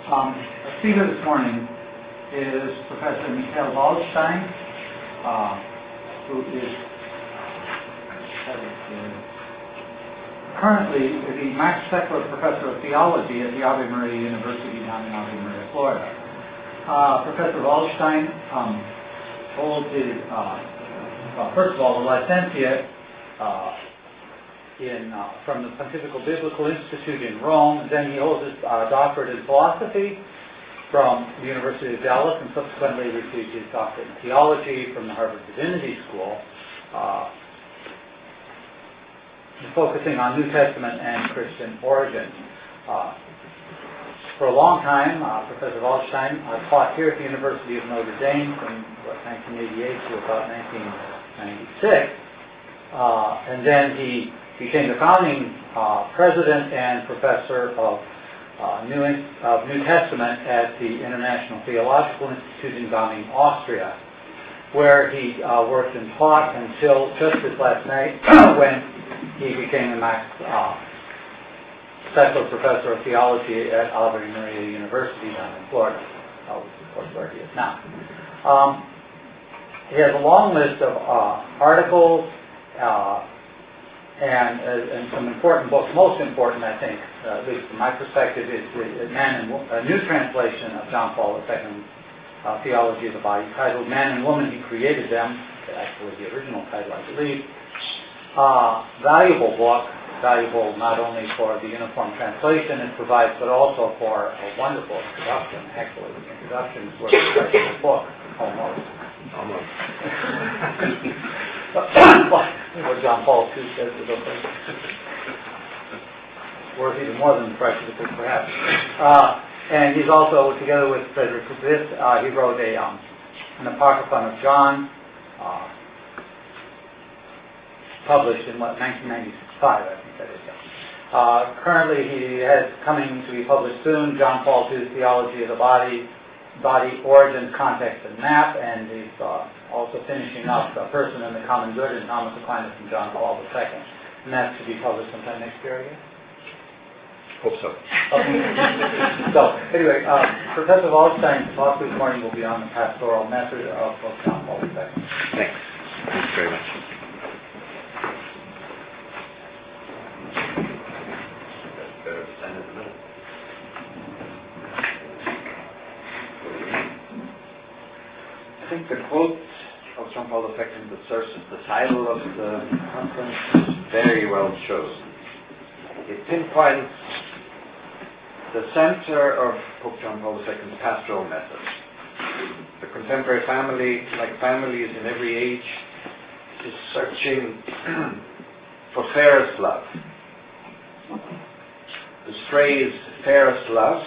The speaker this morning is Professor Waldstein, who is currently the Max Seckler Professor of Theology at the Ave Maria University down in Ave Maria, Florida. Professor Waldstein holds his, first of all, the licentiate from the Pontifical Biblical Institute in Rome. Then he holds his doctorate in philosophy from the University of Dallas, and subsequently received his doctorate in theology from the Harvard Divinity School, focusing on New Testament and Christian origins. For a long time, Professor Waldstein taught here at the University of Notre Dame from 1988 to about 1996, and then he became the founding president and professor of New Testament at the International Theological Institute in Gambing, Austria, where he worked and taught until just this last night when he became the Max Seckler Professor of Theology at Ave Maria University down in Florida, which is, of course, where he is now. He has a long list of articles and some important books. Most important, I think, at least from my perspective, is a new translation of John Paul II's Theology of the Body, titled Man and Woman, He Created Them, actually the original title, I believe. Valuable book, valuable not only for the uniform translation it provides, but also for a wonderful introduction. Actually, the introduction is where we start the book, almost. What John Paul II says is okay. Worth even more than the price of the book, perhaps. And he's also, together with Frederick Lewis, he wrote an Apocryphon of John, published in 1995, I think that is. Currently, he has coming to be published soon, John Paul II's Theology of the Body, Origins, Context, and Map, and he's also finishing up The Person and the Common Good in Thomas Aquinas and John Paul II. And that's to be published sometime next year, I guess? Hope so. Okay. So, anyway, Professor Waldstein's talk this morning will be on the pastoral method of John Paul II. Thanks. Thanks very much. I think the quote of John Paul II that serves as the title of the conference is very well chosen. It pinpoints the center of Pope John Paul II's pastoral method. The contemporary family, like families in every age, is searching for fairest love. This phrase, fairest love,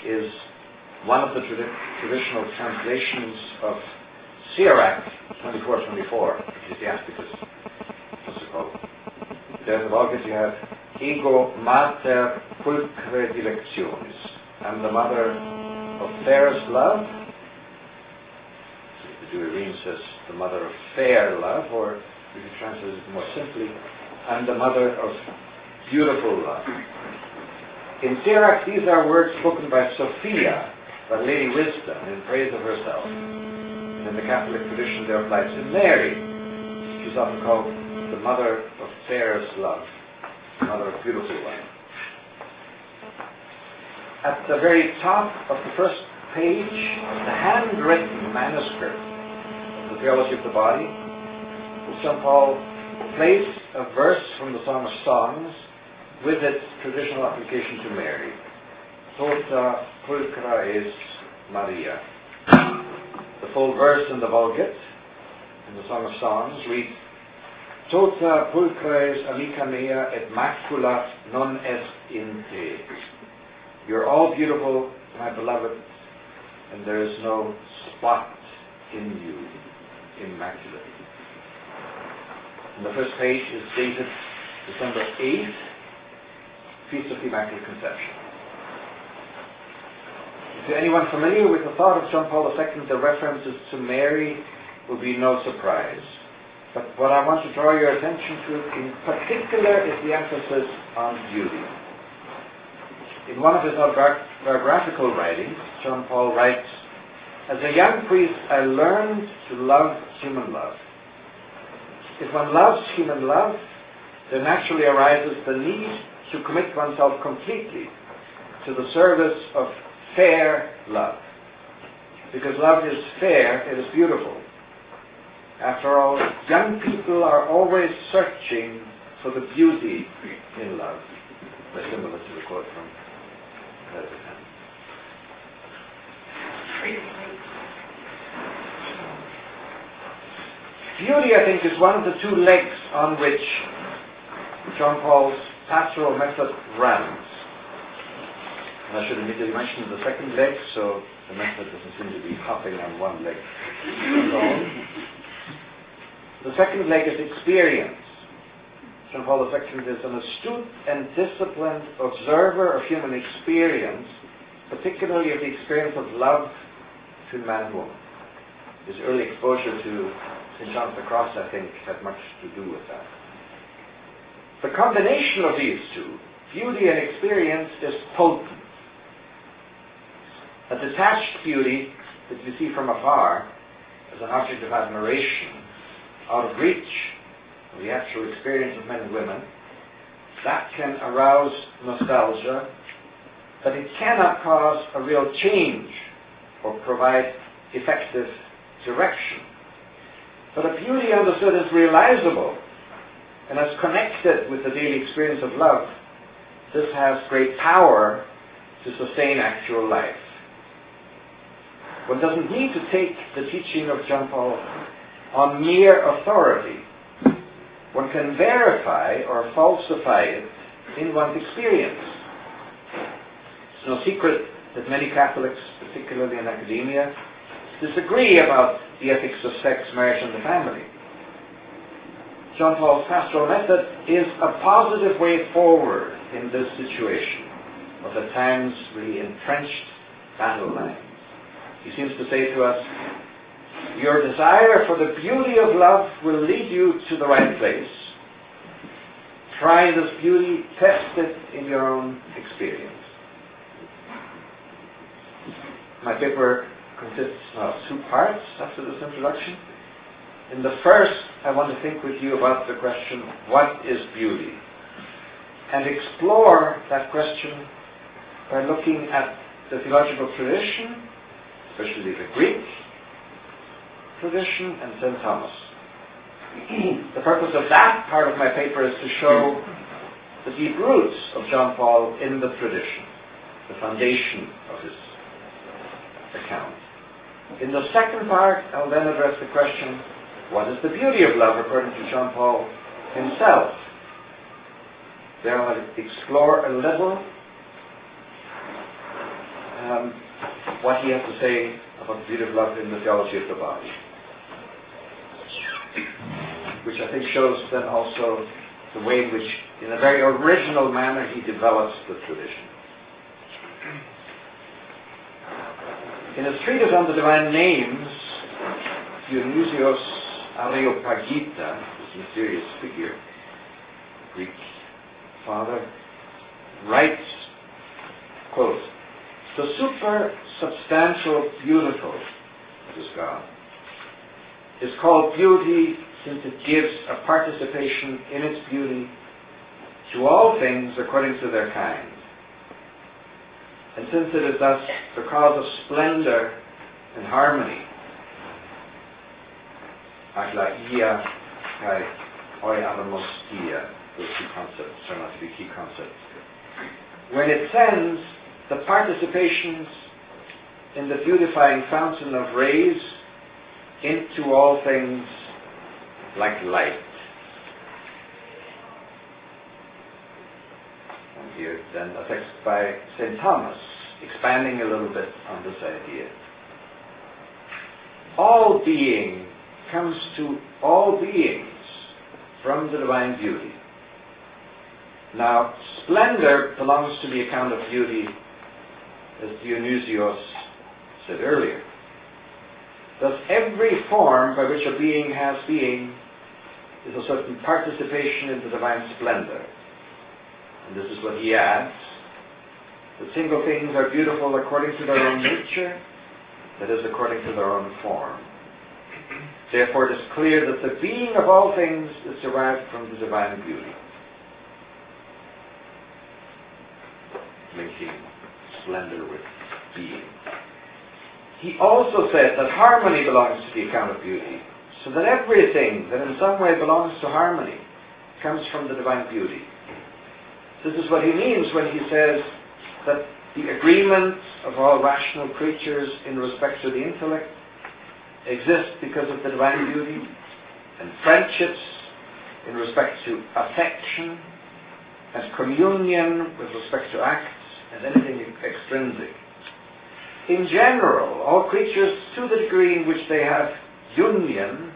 is one of the traditional translations of Sirach 24:24, Ecclesiasticus, what's it called? There in the Vulgate you have Ego mater pulchre dilectionis. I'm the mother of fairest love. The Douay-Rheims says the mother of fair love, or if you translate it more simply, I'm the mother of beautiful love. In Sirach, these are words spoken by Sophia, by Lady Wisdom, in praise of herself. And in the Catholic tradition, they're applied to Mary. She's often called the mother of fairest love, the mother of beautiful love. At the very top of the first page, the handwritten manuscript of the Theology of the Body, St. Paul placed a verse from the Song of Songs with its traditional application to Mary. Tota pulchra est Maria. The full verse in the Vulgate, in the Song of Songs, reads, Tota pulchra est amica mea et macula non est in te. You're all beautiful, my beloved, and there is no spot in you, immaculate. And the first page is dated December 8th, Feast of the Immaculate Conception. To anyone familiar with the thought of John Paul II, the references to Mary will be no surprise. But what I want to draw your attention to in particular is the emphasis on beauty. In one of his autobiographical writings, John Paul writes, "As a young priest, I learned to love human love. If one loves human love, there naturally arises the need to commit oneself completely to the service of fair love. Because love is fair, it is beautiful. After all, young people are always searching for the beauty in love." Very similar to the quote from Waldstein. Beauty, I think, is one of the two legs on which John Paul's pastoral method runs. And I should immediately mention the second leg, so the method doesn't seem to be hopping on one leg alone. The second leg is experience. John Paul II is an astute and disciplined observer of human experience, particularly of the experience of love between man and woman. His early exposure to St. John of the Cross, I think, had much to do with that. The combination of these two, beauty and experience, is potent. A detached beauty that you see from afar as an object of admiration, out of reach of the actual experience of men and women, that can arouse nostalgia, but it cannot cause a real change or provide effective direction. But a beauty understood as realizable and as connected with the daily experience of love, this has great power to sustain actual life. One doesn't need to take the teaching of John Paul on mere authority. One can verify or falsify it in one's experience. It's no secret that many Catholics, particularly in academia, disagree about the ethics of sex, marriage, and the family. John Paul's pastoral method is a positive way forward in this situation of at times really entrenched battle lines. He seems to say to us, your desire for the beauty of love will lead you to the right place. Try this beauty, test it in your own experience. My paper consists of two parts after this introduction. In the first, I want to think with you about the question, what is beauty? And explore that question by looking at the theological tradition, especially the Greek tradition and St. Thomas. The purpose of that part of my paper is to show the deep roots of John Paul in the tradition, the foundation of his account. In the second part, I'll then address the question, what is the beauty of love according to John Paul himself? There I'll explore a little what he has to say about the beauty of love in the theology of the body, which I think shows then also the way in which, in a very original manner, he develops the tradition. In his treatise on the divine names, Dionysios Areopagita, this mysterious figure, Greek father, writes, quote, the super-substantial beautiful, that is God, is called beauty since it gives a participation in its beauty to all things according to their kind. And since it is thus the cause of splendor and harmony, aglaia kai oiadomostia, those two concepts turn out to be key concepts. When it sends the participations in the beautifying fountain of rays into all things like light. And here then a text by St. Thomas, expanding a little bit on this idea. All being comes to all beings from the divine beauty. Now, splendor belongs to the account of beauty, as Dionysios said earlier. Thus, every form by which a being has being is a certain participation in the divine splendor. And this is what he adds. that single things are beautiful according to their own nature, that is, according to their own form. Therefore, it is clear that the being of all things is derived from the divine beauty, linking splendor with being. He also said that harmony belongs to the account of beauty, so that everything that in some way belongs to harmony comes from the divine beauty. This is what he means when he says that the agreement of all rational creatures in respect to the intellect exists because of the divine beauty, and friendships in respect to affection, and communion with respect to acts, and anything extrinsic. In general, all creatures, to the degree in which they have union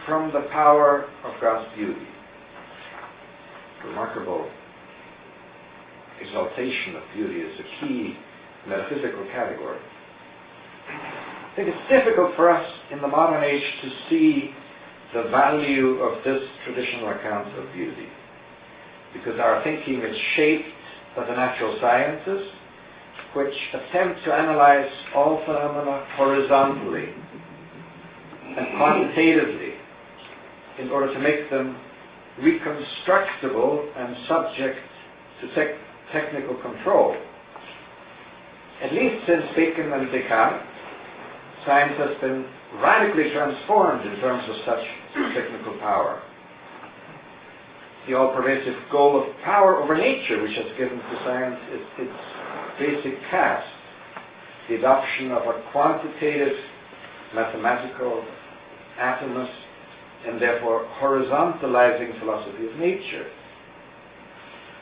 from the power of God's beauty. Remarkable exaltation of beauty is a key metaphysical category. I think it's difficult for us in the modern age to see the value of this traditional account of beauty, because our thinking is shaped by the natural sciences, which attempt to analyze all phenomena horizontally and quantitatively in order to make them reconstructible and subject to technical control. At least since Bacon and Descartes, science has been radically transformed in terms of such technical power. The all-pervasive goal of power over nature, which has given to science its basic cast, the adoption of a quantitative, mathematical, atomist, and therefore horizontalizing philosophy of nature.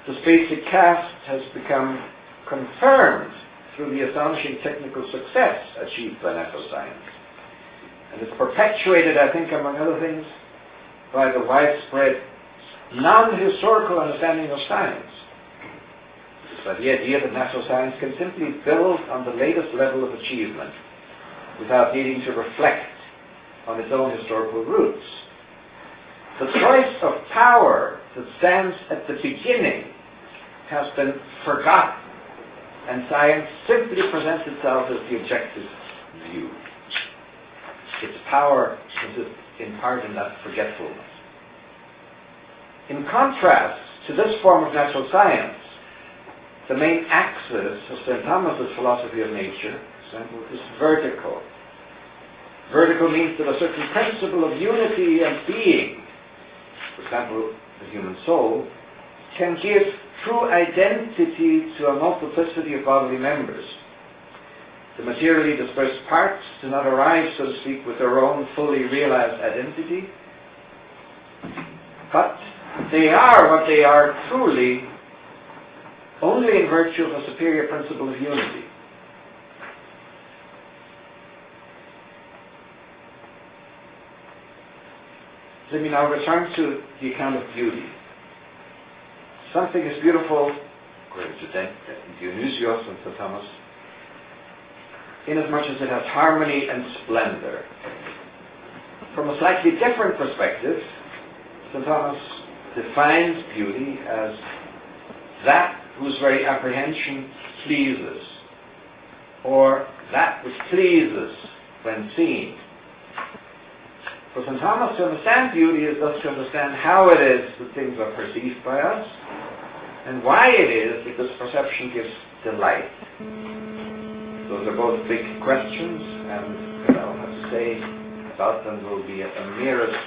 This basic cast has become confirmed through the astonishing technical success achieved by natural science. And it's perpetuated, I think, among other things, by the widespread non-historical understanding of science. It's by the idea that natural science can simply build on the latest level of achievement without needing to reflect on its own historical roots. The choice of power that stands at the beginning has been forgotten, and science simply presents itself as the objective view. Its power consists in part in that forgetfulness. In contrast to this form of natural science, the main axis of St. Thomas's philosophy of nature, for example, is vertical. Vertical means that a certain principle of unity and being, for example, the human soul, can give true identity to a multiplicity of bodily members. The materially dispersed parts do not arrive, so to speak, with their own fully realized identity, but they are what they are truly only in virtue of a superior principle of unity. Let me now return to the account of beauty. Something is beautiful, according to Dionysius and St. Thomas, inasmuch as it has harmony and splendor. From a slightly different perspective, St. Thomas defines beauty as that whose very apprehension pleases, or that which pleases when seen. For St. Thomas, to understand beauty is thus to understand how it is that things are perceived by us, and why it is that this perception gives delight. Those are both big questions, and what I'll have to say about them will be a merest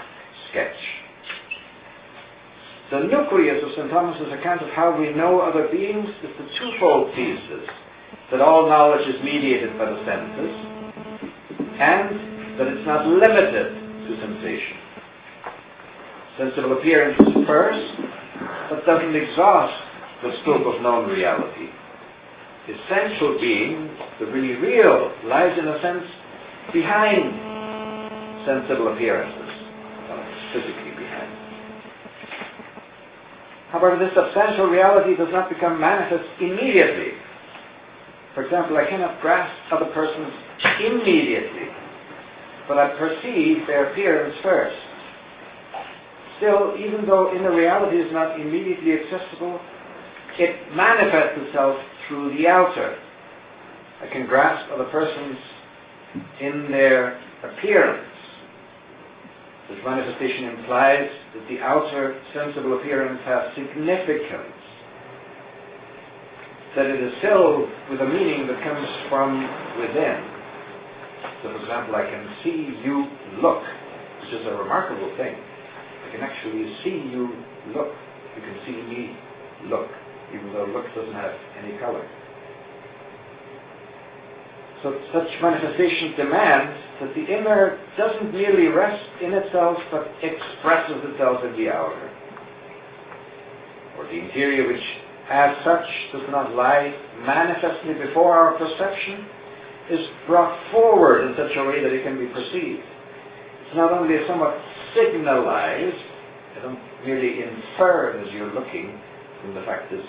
sketch. The nucleus of St. Thomas's account of how we know other beings is the twofold thesis that all knowledge is mediated by the senses, and that it's not limited to sensation. Sensible appearance is first, but doesn't exhaust the scope of known reality. Essential being, the really real, lies in a sense behind sensible appearances, physically behind. However, this substantial reality does not become manifest immediately. For example, I cannot grasp other persons immediately, but I perceive their appearance first. Still, even though inner reality is not immediately accessible, it manifests itself through the outer. I can grasp other persons in their appearance. This manifestation implies that the outer sensible appearance has significance, that it is filled with a meaning that comes from within. So, for example, I can see you look, which is a remarkable thing. I can actually see you look. You can see me look, even though look doesn't have any color. So such manifestation demands that the inner doesn't merely rest in itself, but expresses itself in the outer. Or the interior, which as such does not lie manifestly before our perception, is brought forward in such a way that it can be perceived. It's not only somewhat signalized, I don't merely infer as you're looking from the fact that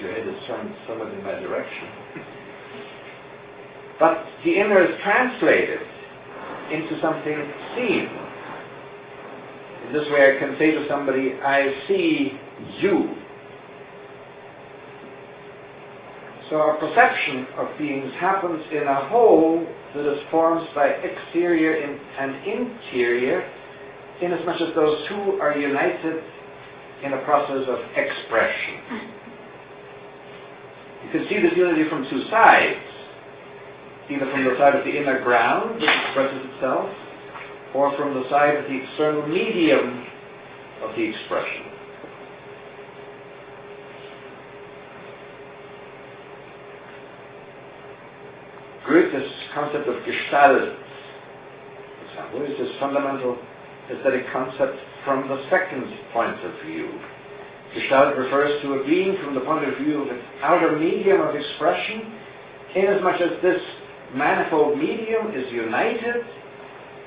your head is turned somewhat in my direction, but the inner is translated into something seen. In this way I can say to somebody, I see you. So our perception of beings happens in a whole that is formed by exterior and interior, inasmuch as those two are united in a process of expression. You can see this unity from two sides, either from the side of the inner ground, which expresses itself, or from the side of the external medium of the expression. Goethe's concept of Gestalt, for example, is this fundamental aesthetic concept from the second point of view. Gestalt refers to a being from the point of view of its outer medium of expression, inasmuch as this manifold medium is united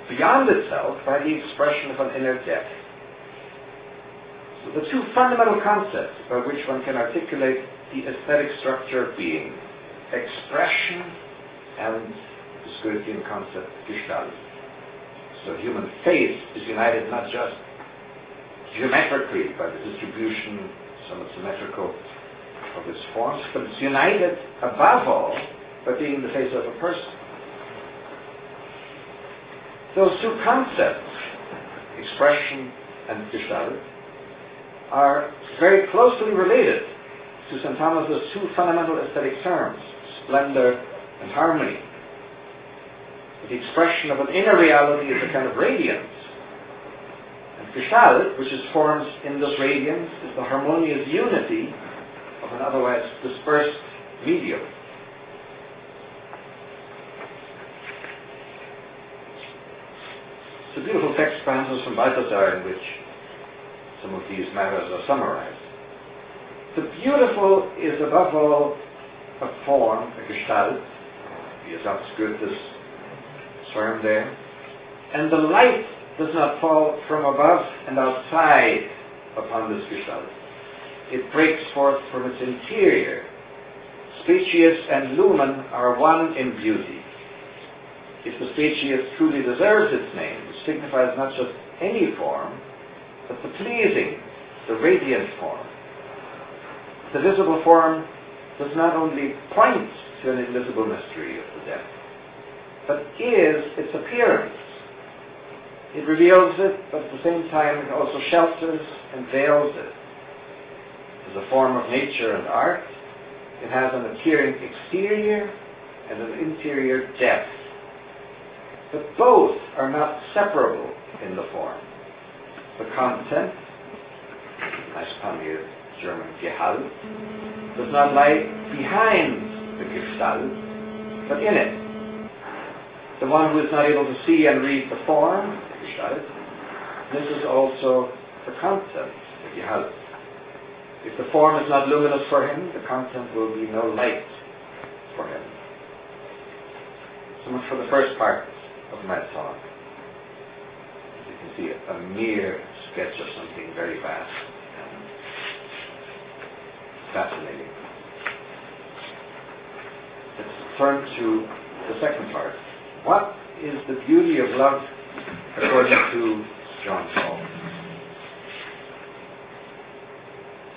beyond itself by the expression of an inner depth. So the two fundamental concepts by which one can articulate the aesthetic structure of being, expression and the Goethean concept, Gestalt. So human face is united not just geometrically by the distribution, somewhat symmetrical, of its forms, but it's united above all by being the face of a person. Those two concepts, expression and Gestalt, are very closely related to St. Thomas's two fundamental aesthetic terms, splendor and harmony. The expression of an inner reality is a kind of radiance, and Gestalt, which is formed in this radiance, is the harmonious unity of an otherwise dispersed medium. It's a beautiful text, perhaps, from Balthasar, in which some of these matters are summarized. The beautiful is above all a form, a Gestalt, he adopts Goethe's term there, and the light does not fall from above and outside upon this Gestalt. It breaks forth from its interior. Species and lumen are one in beauty. If the species truly deserves its name, which signifies not just any form, but the pleasing, the radiant form. The visible form does not only point to an invisible mystery of the depth, but is its appearance. It reveals it, but at the same time it also shelters and veils it. As a form of nature and art, it has an appearing exterior and an interior depth. But both are not separable in the form. The content, nice pun here, German Gehalt, does not lie behind the Gestalt, but in it. The one who is not able to see and read the form, the Gestalt, misses also the content, the Gehalt. If the form is not luminous for him, the content will be no light for him. So much for the first part of my talk. As you can see, a mere sketch of something very vast and fascinating. Let's turn to the second part. What is the beauty of love according to John Paul?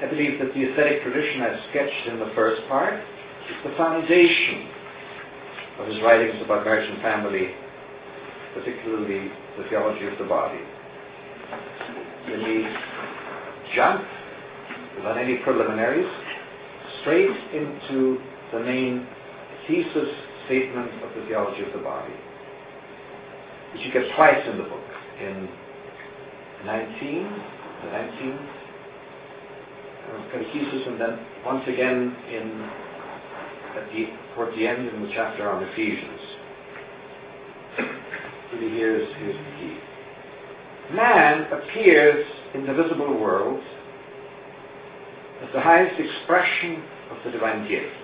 I believe that the aesthetic tradition I sketched in the first part is the foundation of his writings about marriage and family, particularly the theology of the body. Let me jump, without any preliminaries, straight into the main thesis statement of the theology of the body, which you get twice in the book. In 19, catechesis, and then once again toward the end in the chapter on Ephesians. Really, here's the key. Man appears in the visible world as the highest expression of the divine gift,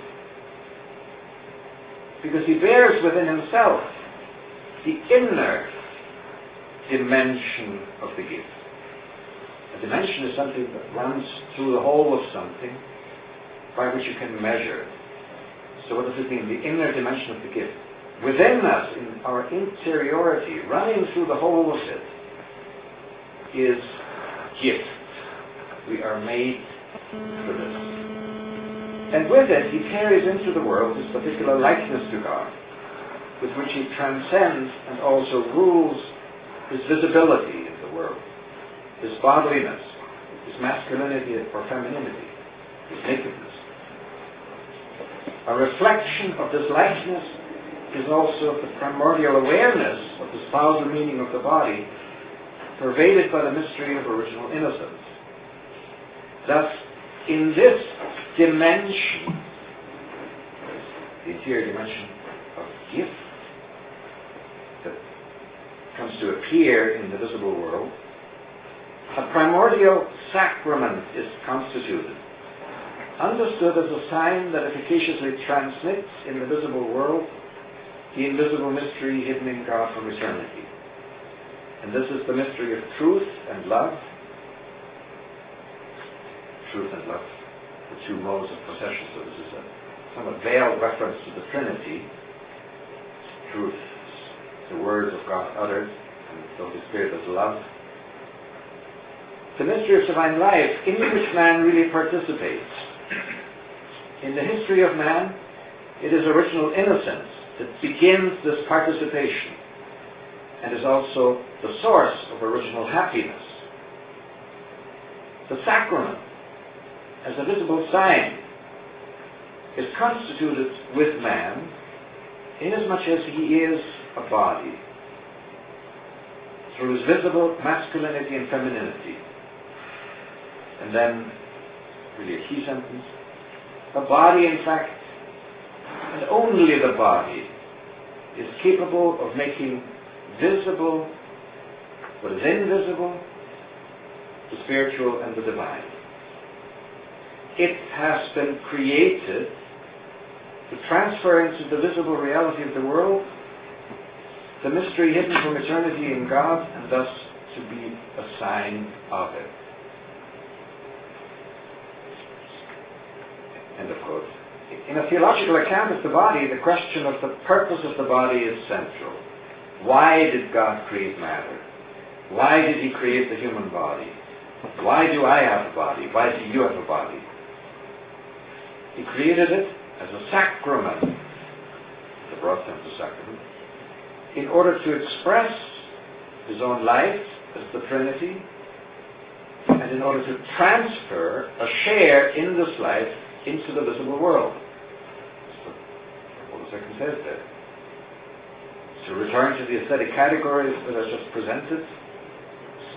because he bears within himself the inner dimension of the gift. A dimension is something that runs through the whole of something by which you can measure. So what does it mean? The inner dimension of the gift. Within us, in our interiority, running through the whole of it, is gift. We are made for this. And with it, he carries into the world his particular likeness to God, with which he transcends and also rules his visibility in the world, his bodiliness, his masculinity or femininity, his nakedness. A reflection of this likeness is also the primordial awareness of the spousal meaning of the body, pervaded by the mystery of original innocence. Thus, in this dimension, the interior dimension of gift that comes to appear in the visible world, a primordial sacrament is constituted, understood as a sign that efficaciously transmits in the visible world the invisible mystery hidden in God from eternity. And this is the mystery of truth and love. Truth and love, the two modes of procession. So this is a somewhat veiled reference to the Trinity. Truth, the words of God uttered, and the Holy Spirit as love. The mystery of divine life in which man really participates. In the history of man, it is original innocence that begins this participation and is also the source of original happiness. The sacrament, as a visible sign, is constituted with man inasmuch as he is a body, through his visible masculinity and femininity. And then, really a key sentence, the body, in fact, and only the body, is capable of making visible what is invisible, the spiritual and the divine. It has been created to transfer into the visible reality of the world the mystery hidden from eternity in God, and thus to be a sign of it. End of quote. In a theological account of the body, the question of the purpose of the body is central. Why did God create matter? Why did he create the human body? Why do I have a body? Why do you have a body? He created it as a sacrament, the broad sense of sacrament, in order to express his own life as the Trinity, and in order to transfer a share in this life into the visible world. That's what the second says there. To return to the aesthetic categories that I just presented,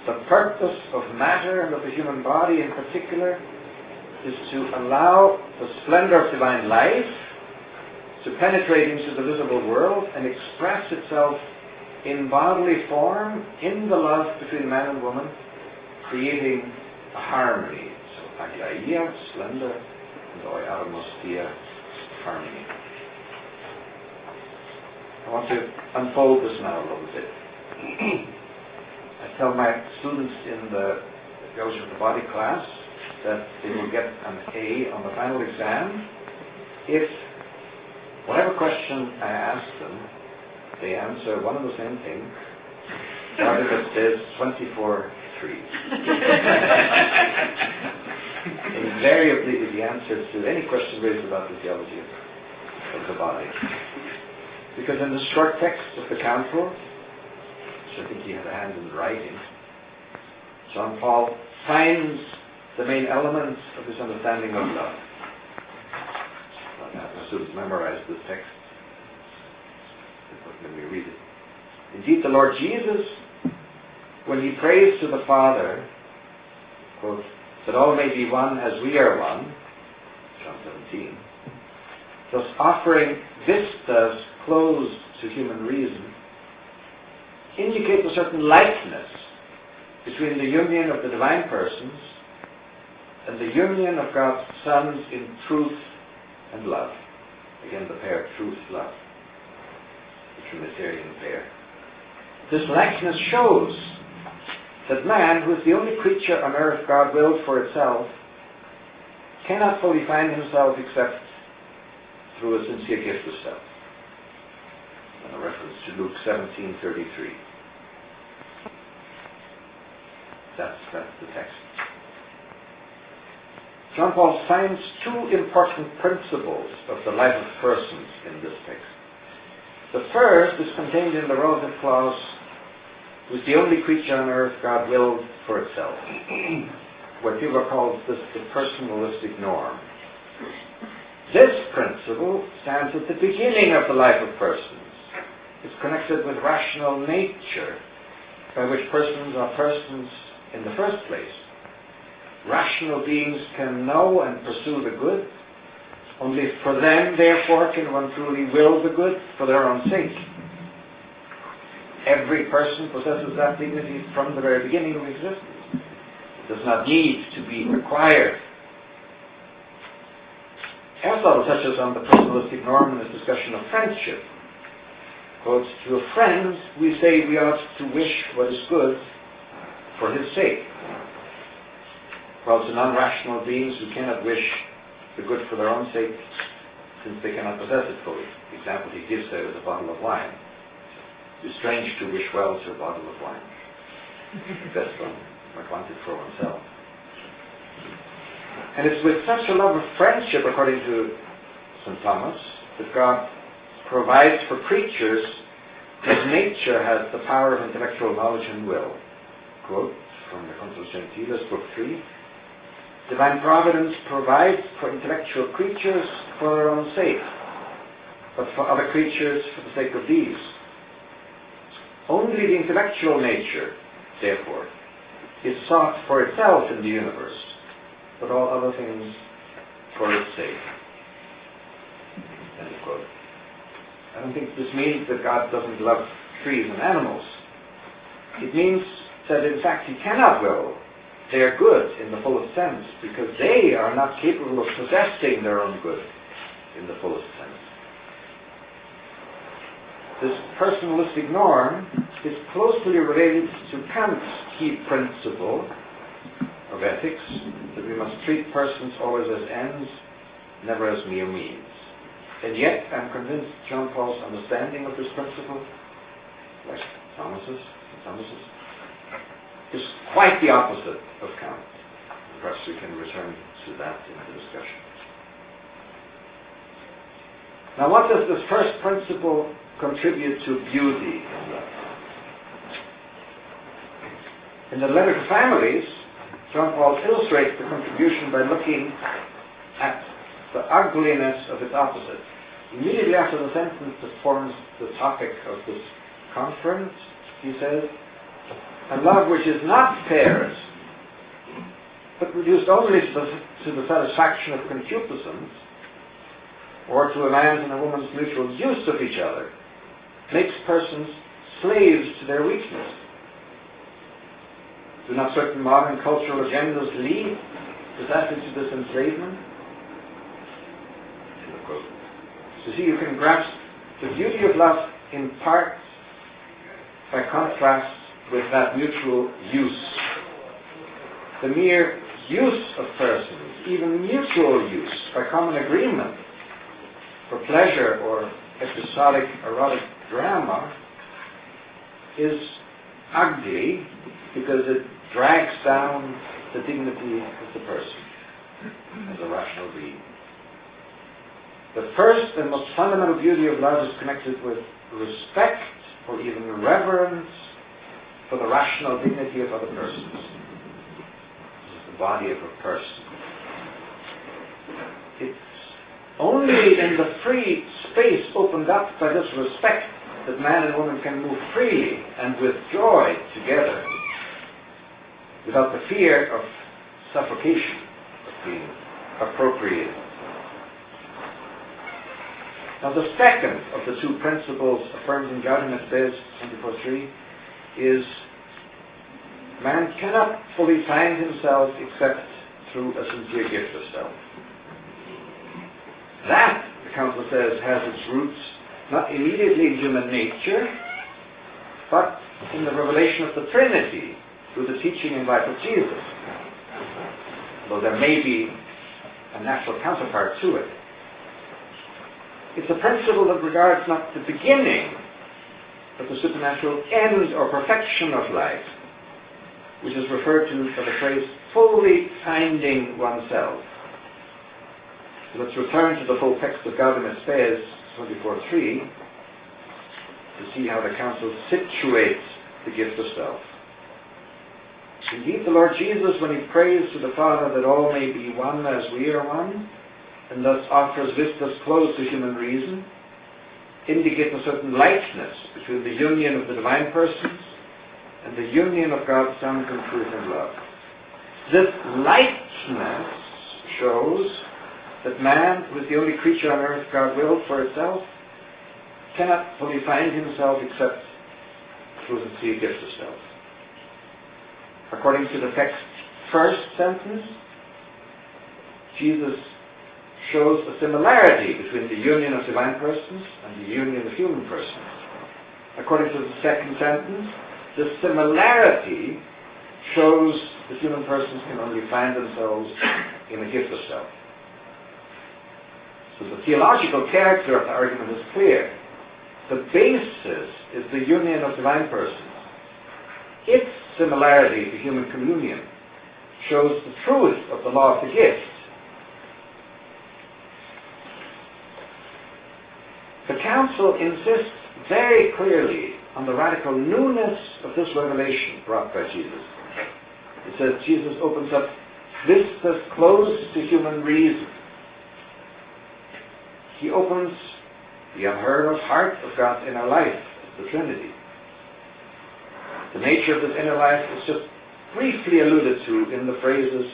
the purpose of matter and of the human body in particular is to allow the splendor of divine life to penetrate into the visible world and express itself in bodily form in the love between man and woman, creating a harmony. So, agia, splendor, and oiarmostia, harmony. I want to unfold this now a little bit. I tell my students in the Theology of the Body class that they will get an A on the final exam if whatever question I ask them, they answer one and the same thing, starting at says 24-3. invariably is the answer to any question raised about the theology of the body. Because in the short text of the Council, which I think he had a hand in writing, John Paul finds the main elements of his understanding of love. My students memorized this text when we read it. Indeed, the Lord Jesus, when he prays to the Father, quote, that all may be one as we are one, John 17, thus offering vistas closed to human reason, indicates a certain likeness between the union of the divine persons and the union of God's sons in truth and love. Again, the pair, truth, love. The Trinitarian pair. This likeness shows that man, who is the only creature on earth God willed for itself, cannot fully find himself except through a sincere gift of self. And a reference to Luke 17:33. That's the text. John Paul finds two important principles of the life of persons in this text. The first is contained in the relative clause, who is the only creature on earth God willed for itself. What Hugo calls this the personalistic norm. This principle stands at the beginning of the life of persons. It's connected with rational nature, by which persons are persons in the first place. Rational beings can know and pursue the good. Only for them, therefore, can one truly will the good for their own sake. Every person possesses that dignity from the very beginning of existence. It does not need to be acquired. Aristotle touches on the personalistic norm in his discussion of friendship. Quote, to a friend we say we ought to wish what is good for his sake. While to non-rational beings who cannot wish the good for their own sake, since they cannot possess it fully. The example he gives there is a bottle of wine. It is strange to wish well to a bottle of wine. Best one might want it for oneself. And it's with such a love of friendship, according to St. Thomas, that God provides for creatures whose nature has the power of intellectual knowledge and will. Quote from the Consul Gentiles, Book 3. Divine Providence provides for intellectual creatures for their own sake, but for other creatures for the sake of these. Only the intellectual nature, therefore, is sought for itself in the universe, but all other things for its sake. End of quote. I don't think this means that God doesn't love trees and animals. It means that in fact he cannot will their good in the fullest sense, because they are not capable of possessing their own good in the fullest sense. This personalistic norm is closely related to Kant's key principle of ethics, that we must treat persons always as ends, never as mere means. And yet, I'm convinced John Paul's understanding of this principle, like Thomas's, is quite the opposite of Kant. Perhaps we can return to that in the discussion. Now, what does this first principle contribute to beauty in love? In the letter to families, John Paul illustrates the contribution by looking at the ugliness of its opposite. Immediately after the sentence that forms the topic of this conference, he says, a love which is not fairest, but reduced only to the satisfaction of concupiscence, or to a man's and a woman's mutual use of each other, makes persons slaves to their weakness. Do not certain modern cultural agendas lead precisely to this enslavement? End of quote. So see, you can grasp the beauty of love in part by contrast with that mutual use. The mere use of persons, even mutual use, by common agreement, for pleasure or episodic erotic drama, is ugly because it drags down the dignity of the person. as a rational being. The first and most fundamental beauty of love is connected with respect or even reverence for the rational dignity of other persons. This is the body of a person. It's only in the free space opened up by this respect that man and woman can move freely and with joy together, without the fear of suffocation, of being appropriated. Now the second of the two principles affirmed in Gaudium et Spes 24:3 is man cannot fully find himself except through a sincere gift of self. That, the Council says, has its roots not immediately in human nature, but in the revelation of the Trinity through the teaching and life of Jesus. Though there may be a natural counterpart to it. It's a principle that regards not the beginning, but the supernatural end or perfection of life, which is referred to by the phrase fully finding oneself. So let's return to the full text of Gaudium et Spes 24:3 to see how the Council situates the gift of self. Indeed, the Lord Jesus, when he prays to the Father that all may be one as we are one, and thus offers vistas close to human reason, indicates a certain likeness between the union of the divine persons and the union of God's Son in truth and love. This likeness shows that man, who is the only creature on earth God willed for itself, cannot fully find himself except through the three gifts of self. According to the text's first sentence, Jesus shows a similarity between the union of divine persons and the union of human persons. According to the second sentence, the similarity shows that human persons can only find themselves in a gift of self. So the theological character of the argument is clear. The basis is the union of divine persons. Its similarity to human communion shows the truth of the law of the gift. The Council insists very clearly on the radical newness of this revelation brought by Jesus. It says Jesus opens up vistas close to human reason. He opens the unheard of heart of God's inner life, the Trinity. The nature of this inner life is just briefly alluded to in the phrases,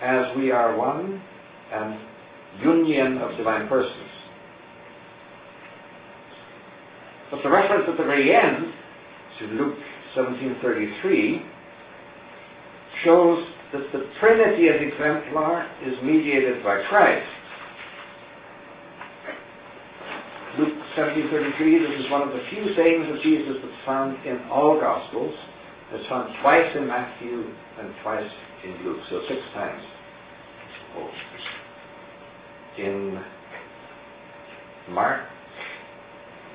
as we are one, and union of divine persons. But the reference at the very end to Luke 17:33 shows that the Trinity as exemplar is mediated by Christ. Luke 17:33, this is one of the few sayings of Jesus that's found in all Gospels. It's found twice in Matthew and twice in Luke, so 6 times. In Mark,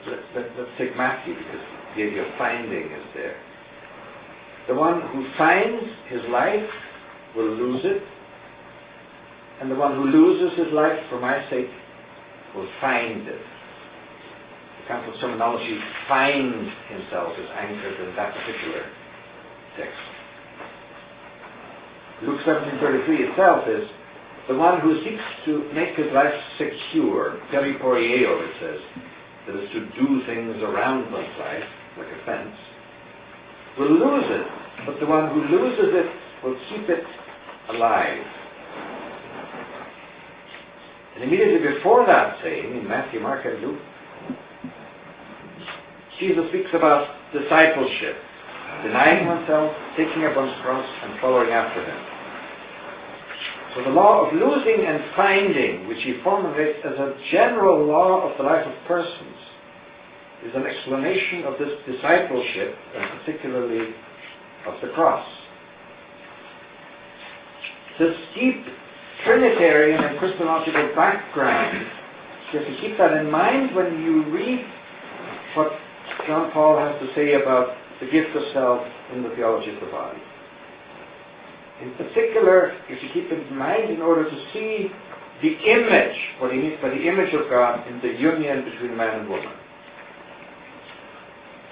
let's take Matthew because the idea of finding is there. The one who finds his life will lose it, and the one who loses his life for my sake will find it. The Council's terminology, find himself, is anchored in that particular text. Luke 17:33 itself is the one who seeks to make his life secure, periporeo, it says, that is to do things around one's life, like a fence, will lose it, but the one who loses it will keep it alive. And immediately before that saying, in Matthew, Mark, and Luke, Jesus speaks about discipleship, denying oneself, taking up one's cross, and following after him. So the law of losing and finding, which he formulates as a general law of the life of persons, is an explanation of this discipleship, and particularly of the cross. This deep Trinitarian and Christological background, you have to keep that in mind when you read what John Paul has to say about the gift of self in the theology of the body. In particular, if you keep in mind, in order to see the image, what he means by the image of God in the union between man and woman.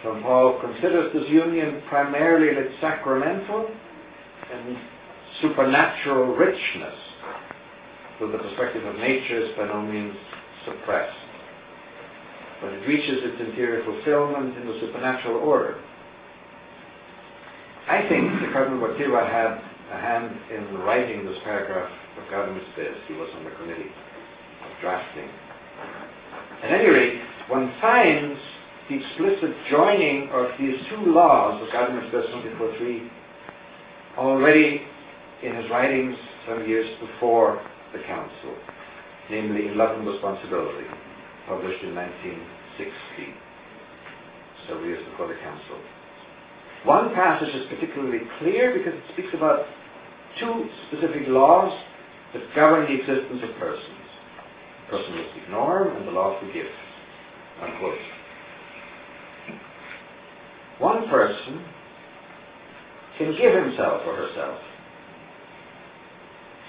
St. Paul considers this union primarily in its sacramental and supernatural richness, though the perspective of nature is by no means suppressed. But it reaches its interior fulfillment in the supernatural order. I think the Cardinal Wojtyła had a hand in writing this paragraph of Gaudium et Spes. He was on the committee of drafting. At any rate, one finds the explicit joining of these two laws of Gaudium et Spes 24.3 already in his writings some years before the Council, namely In Love and Responsibility, published in 1960, several years before the Council. One passage is particularly clear because it speaks about two specific laws that govern the existence of persons: the personalistic norm and the law of the gift. Unquote. One person can give himself or herself,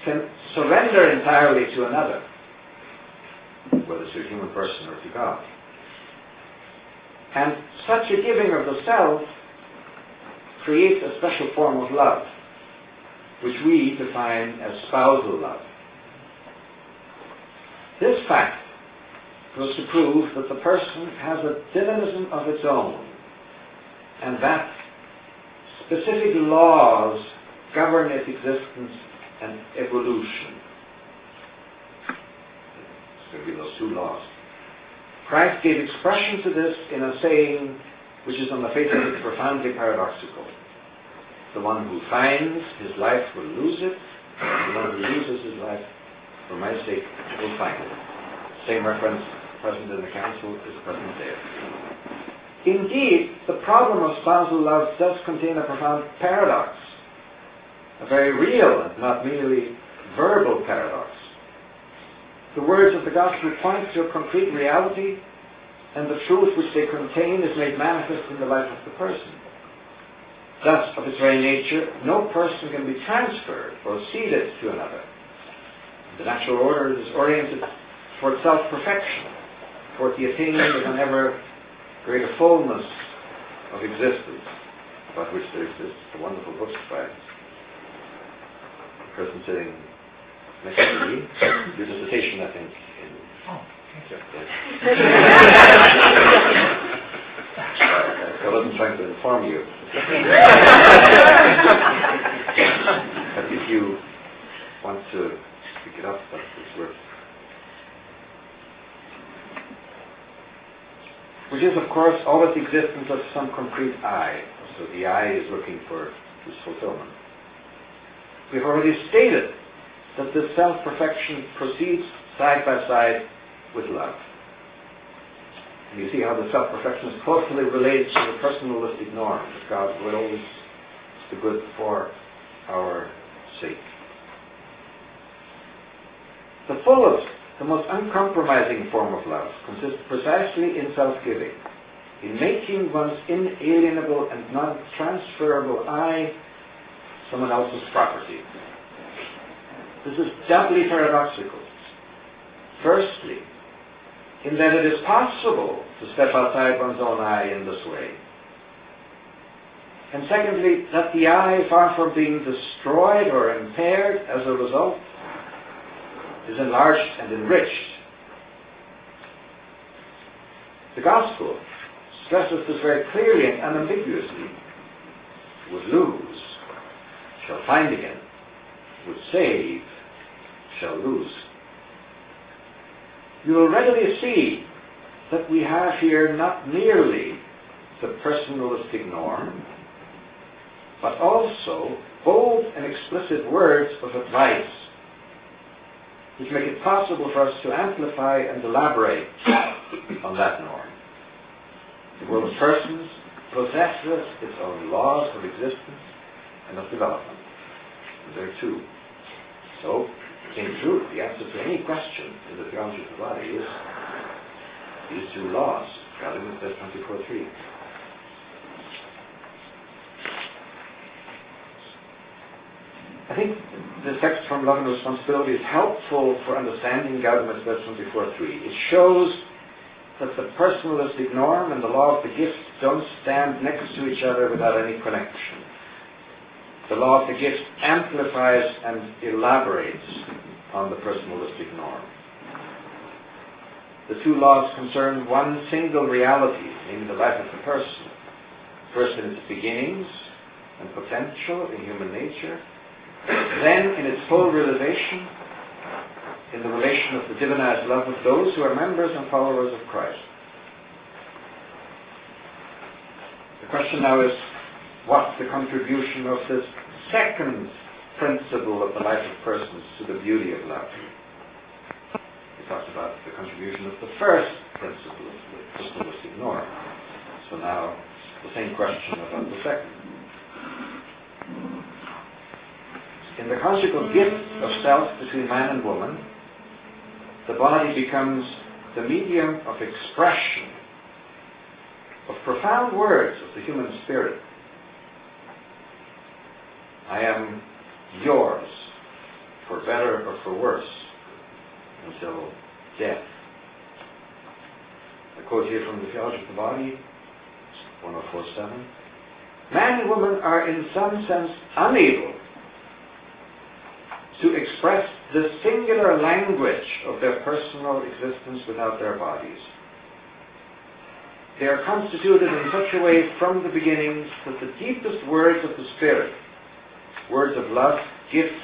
can surrender entirely to another, whether to a human person or to God. And such a giving of the self creates a special form of love, which we define as spousal love. This fact goes to prove that the person has a dynamism of its own, and that specific laws govern its existence and evolution. It's going to be those two laws. Christ gave expression to this in a saying which is on the face of it profoundly paradoxical. The one who finds his life will lose it, the one who loses his life for my sake will find it. Same reference present in the Council is present there. Indeed, the problem of spousal love does contain a profound paradox, a very real and not merely verbal paradox. The words of the Gospel point to a concrete reality, and the truth which they contain is made manifest in the life of the person. Thus, of its very nature, no person can be transferred or ceded to another. The natural order is oriented toward self-perfection, toward the attainment of an ever greater fullness of existence, about which there exists a wonderful book by the person sitting next to me, your dissertation, I think, in... Oh, thank you. I wasn't trying to inform you. But if you want to pick it up, it's worth. Which is, of course, always the existence of some concrete I. So the I is looking for this fulfillment. We've already stated that this self-perfection proceeds side by side with love. And you see how the self-perfection is closely related to the personalistic norm, that God wills the good for our sake. The fullest, the most uncompromising form of love consists precisely in self-giving, in making one's inalienable and non-transferable I someone else's property. This is doubly paradoxical. Firstly, in that it is possible to step outside one's own I in this way. And secondly, that the I, far from being destroyed or impaired as a result, is enlarged and enriched. The Gospel stresses this very clearly and unambiguously. Would lose, shall find again. Would save, shall lose. You will readily see that we have here not merely the personalistic norm, but also bold and explicit words of advice which make it possible for us to amplify and elaborate on that norm. The world of persons possesses its own laws of existence and of development. And there are two. So, in truth, the answer to any question in the theology of the body is these two laws, Gaudium et Spes 24.3. At think the text from Love and Responsibility is helpful for understanding Gaudium et Spes 24:3. It shows that the personalistic norm and the law of the gift don't stand next to each other without any connection. The law of the gift amplifies and elaborates on the personalistic norm. The two laws concern one single reality, namely the life of the person, first in its beginnings and potential in human nature, then in its full realization in the relation of the divinized love of those who are members and followers of Christ. The question now is, what's the contribution of this second principle of the life of persons to the beauty of love? We talked about the contribution of the first principle of the personalistic norm. So now the same question about the second. In the conjugal gift of self between man and woman, the body becomes the medium of expression of profound words of the human spirit. I am yours, for better or for worse, until death. A quote here from the Theology of the Body, 1047. Man and woman are in some sense unable to express the singular language of their personal existence without their bodies. They are constituted in such a way from the beginnings that the deepest words of the Spirit, words of love, gifts,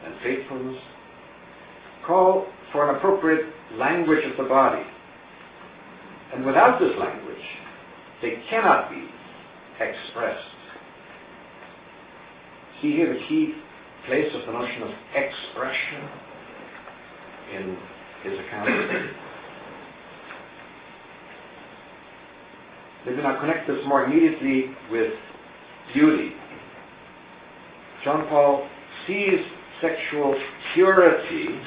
and faithfulness, call for an appropriate language of the body. And without this language, they cannot be expressed. See here the key place of the notion of expression in his account. Let me now connect this more immediately with beauty. John Paul sees sexual purity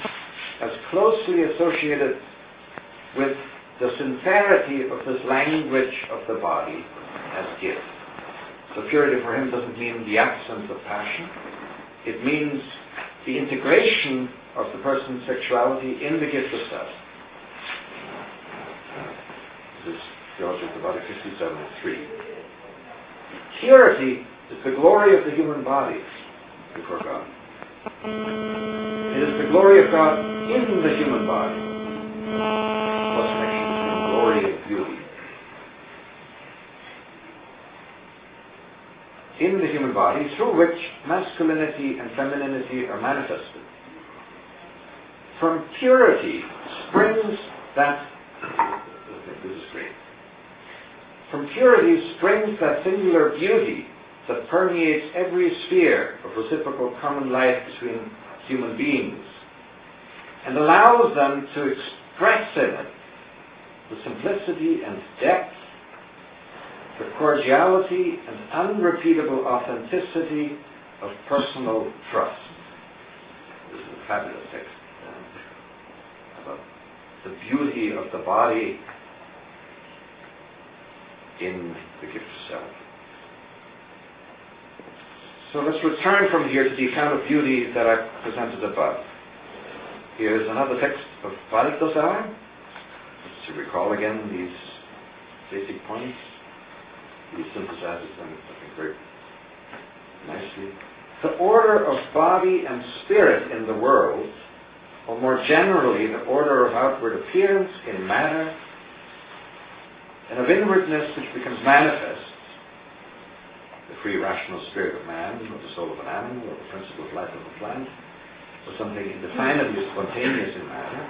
as closely associated with the sincerity of this language of the body as gift. So purity for him doesn't mean the absence of passion. It means the integration of the person's sexuality in the gift of self. This is Theology of the Body 57:3. Purity is the glory of the human body before God. It is the glory of God in the human body. Plus connection between glory and beauty. In the human body, through which masculinity and femininity are manifested. From purity springs that, this is great. From purity springs that singular beauty that permeates every sphere of reciprocal common life between human beings and allows them to express in it the simplicity and depth, the cordiality and unrepeatable authenticity of personal trust. This is a fabulous text about the beauty of the body in the gift of self. So let's return from here to the account of beauty that I presented above. Here's another text of Waldstein. To recall again these basic points. He synthesizes them, I think, very nicely. The order of body and spirit in the world, or more generally, the order of outward appearance in matter, and of inwardness which becomes manifest, the free rational spirit of man, or the soul of an animal, or the principle of life of a plant, or something indefinably spontaneous in matter,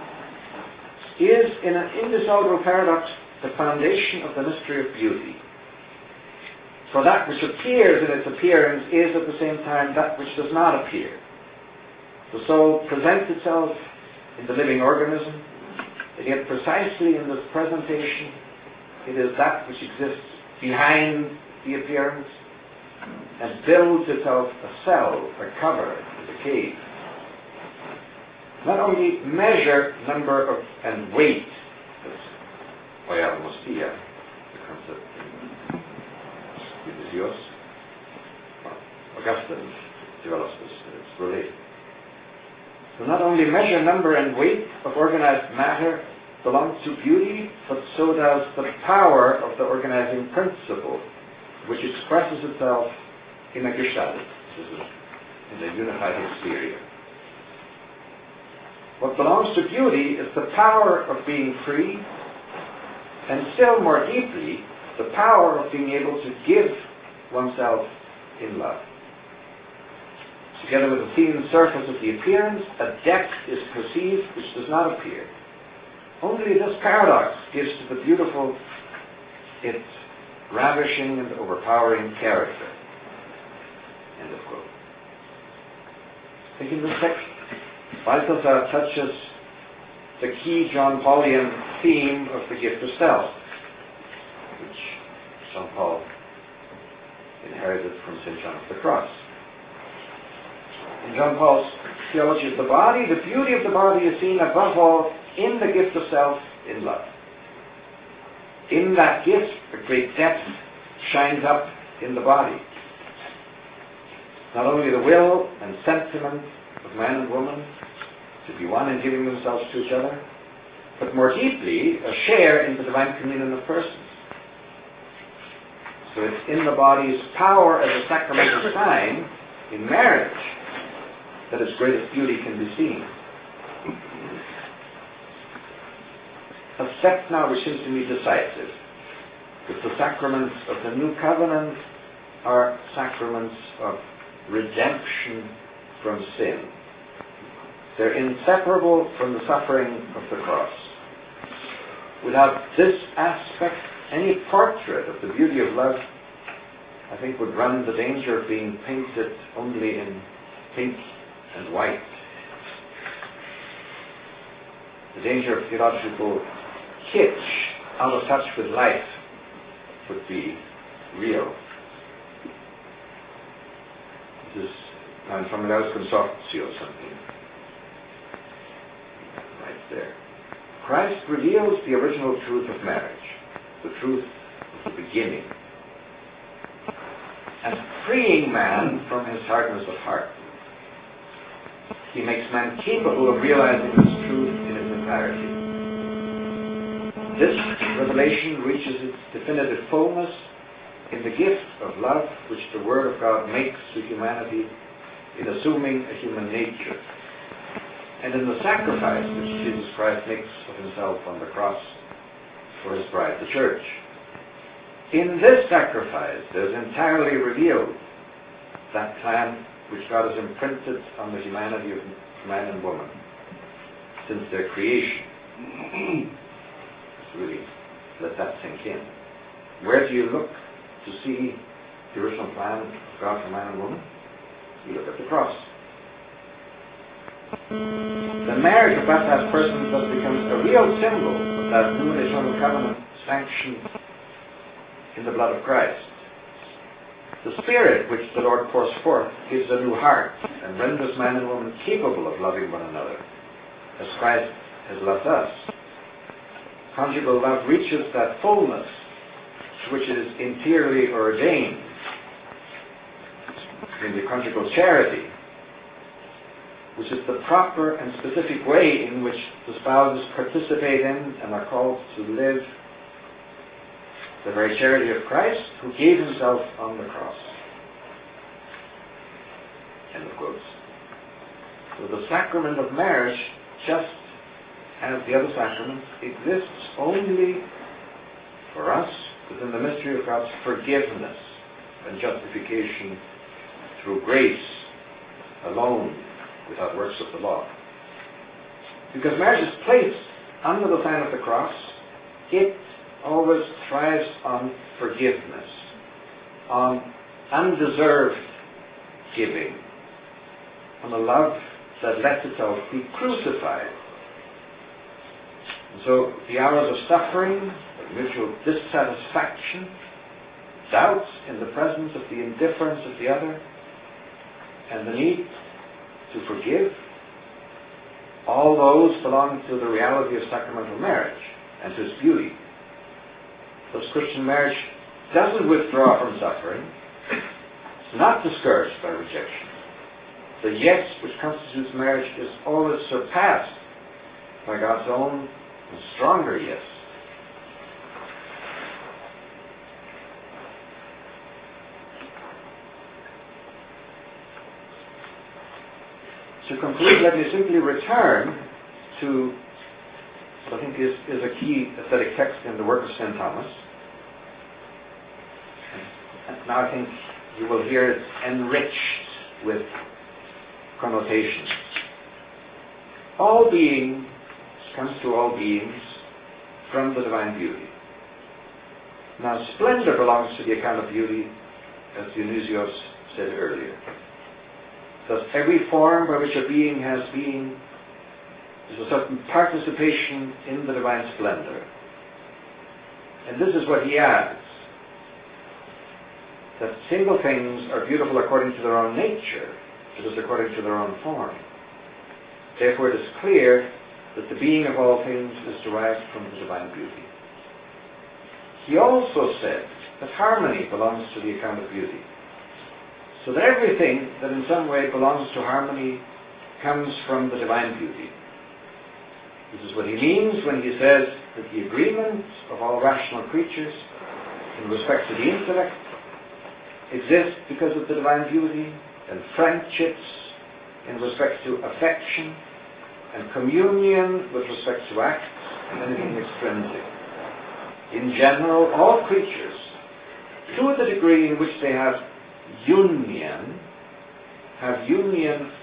is in an indissoluble paradox the foundation of the mystery of beauty. For that which appears in its appearance is at the same time that which does not appear. The soul presents itself in the living organism, and yet precisely in this presentation it is that which exists behind the appearance and builds itself a cell, a cover, a cave. Not only measure, number of, and weight, oiarmostia, the concept in Dios, Augustine develops this. It's related. So not only measure, number, and weight of organized matter belongs to beauty, but so does the power of the organizing principle, which expresses itself in a Gestalt, in a unified exterior. What belongs to beauty is the power of being free, and still more deeply, the power of being able to give oneself in love. Together with the thin surface of the appearance, a depth is perceived which does not appear. Only this paradox gives to the beautiful its ravishing and overpowering character. End of quote. I think in this text, Balthasar touches the key John Paulian theme of the gift of self, which St. Paul inherited from St. John of the Cross. In John Paul's theology of the body, the beauty of the body is seen above all in the gift of self in love. In that gift, a great depth shines up in the body. Not only the will and sentiment of man and woman to be one in giving themselves to each other, but more deeply, a share in the divine communion of persons. So it's in the body's power as a sacramental sign in marriage that its greatest beauty can be seen. A step now which seems to me decisive is the sacraments of the New Covenant are sacraments of redemption from sin. They're inseparable from the suffering of the cross. Without this aspect, any portrait of the beauty of love, I think, would run the danger of being painted only in pink and white. The danger of theological kitsch, out of touch with life, would be real. This is from Laus Consortio, something right there. Christ reveals the original truth of marriage, the truth of the beginning, and freeing man from his hardness of heart. He makes man capable of realizing this truth in its entirety. This revelation reaches its definitive fullness in the gift of love which the Word of God makes to humanity in assuming a human nature, and in the sacrifice which Jesus Christ makes of himself on the cross for his bride, the Church. In this sacrifice, there is entirely revealed that plan which God has imprinted on the humanity of man and woman since their creation. Let's really let that sink in. Where do you look to see the original plan of God for man and woman? You look at the cross. The marriage of baptized persons thus becomes a real symbol of that new and eternal covenant sanctioned in the blood of Christ. The Spirit which the Lord pours forth gives a new heart and renders man and woman capable of loving one another, as Christ has loved us. Conjugal love reaches that fullness to which it is interiorly ordained in the conjugal charity, which is the proper and specific way in which the spouses participate in and are called to live the very charity of Christ, who gave himself on the cross. End of quotes. So the sacrament of marriage, just as the other sacraments, exists only for us within the mystery of God's forgiveness and justification through grace alone, without works of the law. Because marriage is placed under the sign of the cross, it always thrives on forgiveness, on undeserved giving, on a love that lets itself be crucified. And so the hours of suffering, of mutual dissatisfaction, doubts in the presence of the indifference of the other, and the need to forgive, all those belong to the reality of sacramental marriage and to its beauty. Thus Christian marriage doesn't withdraw from suffering, it's not discouraged by rejection, the yes which constitutes marriage is always surpassed by God's own and stronger yes. To conclude, let me simply return to what I think is a key aesthetic text in the work of St. Thomas. And now I think you will hear it enriched with connotations. All being comes to all beings from the divine beauty. Now, splendor belongs to the account of beauty, as Dionysios said earlier. Thus, every form by which a being has being is a certain participation in the divine splendor. And this is what he adds, that single things are beautiful according to their own nature, that is, according to their own form. Therefore, it is clear that the being of all things is derived from the divine beauty. He also said that harmony belongs to the account of beauty. So that everything that in some way belongs to harmony comes from the divine beauty. This is what he means when he says that the agreement of all rational creatures in respect to the intellect exists because of the divine beauty, and friendships in respect to affection, and communion with respect to acts and anything extrinsic. In general, all creatures, to the degree in which they have union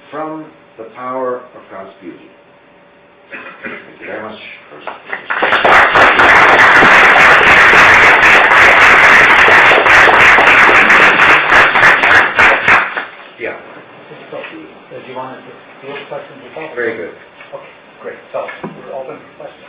from the power of God's beauty. Thank you very much. Yeah. Do you want to field questions yourself? Very good. Okay, great. So, we're open for questions.